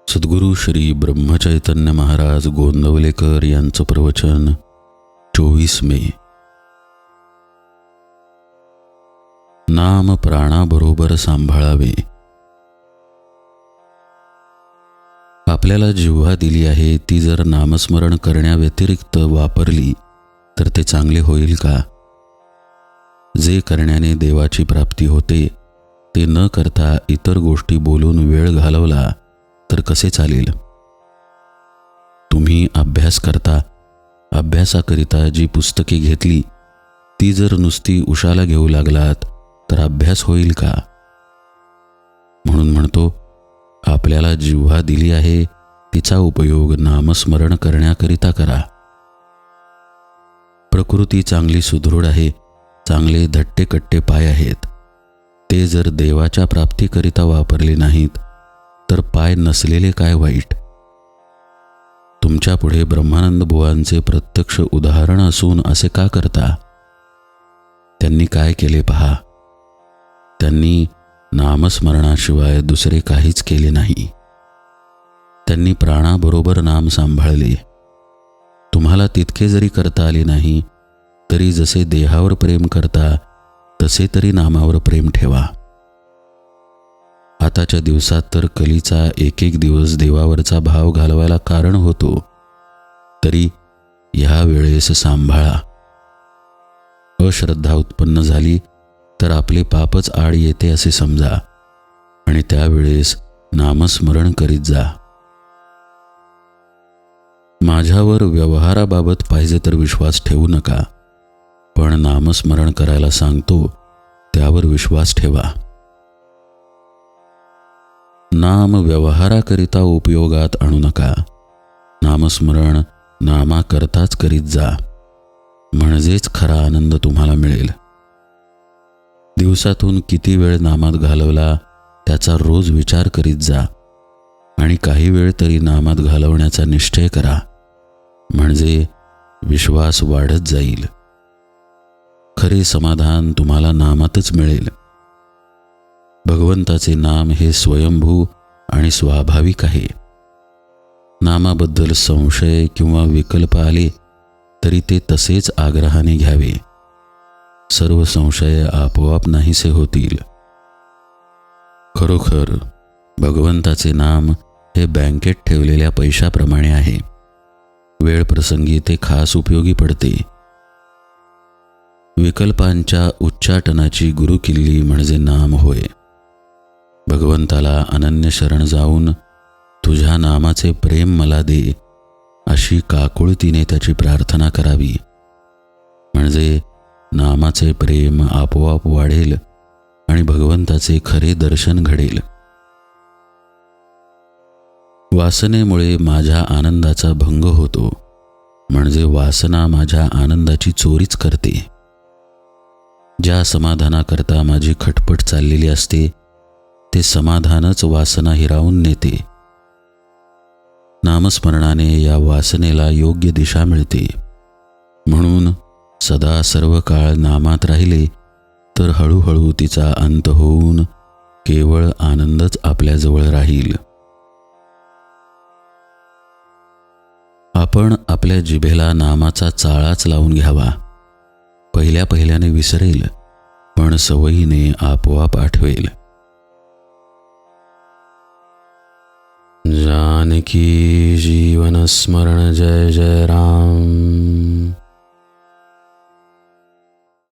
सद्गुरू श्री ब्रह्मचैतन्य महाराज गोंदवलेकर यांचं प्रवचन 24 मे. नाम प्राणाबरोबर सांभाळावे. आपल्याला जिव्हा दिली आहे ती जर नामस्मरण करण्याव्यतिरिक्त वापरली तर ते चांगले होईल का? जे करण्याने देवाची प्राप्ती होते ते न करता इतर गोष्टी बोलून वेळ घालवला तर कसे चालेल? तुम्ही अभ्यास करता, अभ्यासाकरिता जी पुस्तके घेतली ती जर नुसती उशाला घेऊ लागलात तर अभ्यास होईल का? म्हणून म्हणतो, आपल्याला जिव्हा दिली आहे तिचा उपयोग नामस्मरण करण्याकरिता करा. प्रकृती चांगली सुदृढ आहे, चांगले धट्टेकट्टे पाय आहेत. ते जर देवाच्या प्राप्तीकरिता वापरले नाहीत तर पाय नसलेले काय वाईट? तुमच्या पुढे ब्रह्मानंद बुवांचे प्रत्यक्ष उदाहरण असून असे का करता? त्यांनी काय केले पहा. त्यांनी नामस्मरणाशिवाय दुसरे काहीच केले नाही. त्यांनी प्राणाबरोबर नाम सांभाळले. तुम्हाला तितके जरी करता आले नाही तरी जसे देहावर प्रेम करता तसे तरी नामावर प्रेम ठेवा. आताच्या दिवसात तर कलीचा एक एक दिवस देवावरचा भाव घालवायला कारण होतो, तरी ह्या वेळेस सांभाळा. अश्रद्धा उत्पन्न झाली तर आपले पापच आड येते असे समजा आणि त्यावेळेस नामस्मरण करीत जा. माझ्यावर व्यवहाराबाबत पाहिजे तर विश्वास ठेवू नका, पण नामस्मरण करायला सांगतो त्यावर विश्वास ठेवा. नाम व्यवहाराकरिता उपयोगात आणू नका. नामस्मरण नामाकरताच करीत जा, म्हणजेच खरा आनंद तुम्हाला मिळेल. दिवसातून किती वेळ नामात घालवला त्याचा रोज विचार करीत जा आणि काही वेळ तरी नामात घालवण्याचा निश्चय करा, म्हणजे विश्वास वाढत जाईल. खरे समाधान तुम्हाला नामातच मिळेल. भगवंताचे नाम हे स्वयंभू आणि स्वाभाविक आहे. नामाबद्दल संशय किंवा विकल्प आले तरी ते तसेच आग्रहाने घ्यावे. सर्व संशय आपोआप नाहीसे होतील. खरोखर भगवंताचे नाम हे बँकेत ठेवलेल्या पैशाप्रमाणे आहे. वेळ प्रसंगी ते खास उपयोगी पडते. विकल्पांच्या उच्चाटनाची गुरुकिल्ली म्हणजे नाम होय. भगवंताला अनन्य शरण जाऊन तुझ्या नामाचे प्रेम मला दे अशी काकुळतीने त्याची प्रार्थना करावी, म्हणजे नामाचे प्रेम आपोआप वाढेल आणि भगवंताचे खरे दर्शन घडेल. वासनेमुळे माझ्या आनंदाचा भंग होतो, म्हणजे वासना माझ्या आनंदाची चोरीच करते. ज्या समाधानाकरता माझी खटपट चाललेली असते ते समाधानच वासना हिरावून नेते. नामस्मरणाने या वासनेला योग्य दिशा मिळते. म्हणून सदा सर्व काळ नामात राहिले तर हळूहळू तिचा अंत होऊन केवळ आनंदच आपल्याजवळ राहील. आपण आपल्या जिभेला नामाचा चाळाच लावून घ्यावा. पहिल्याने विसरेल, पण सवयीने आपोआप आठवेल. जानकी जीवन स्मरण जय जय राम.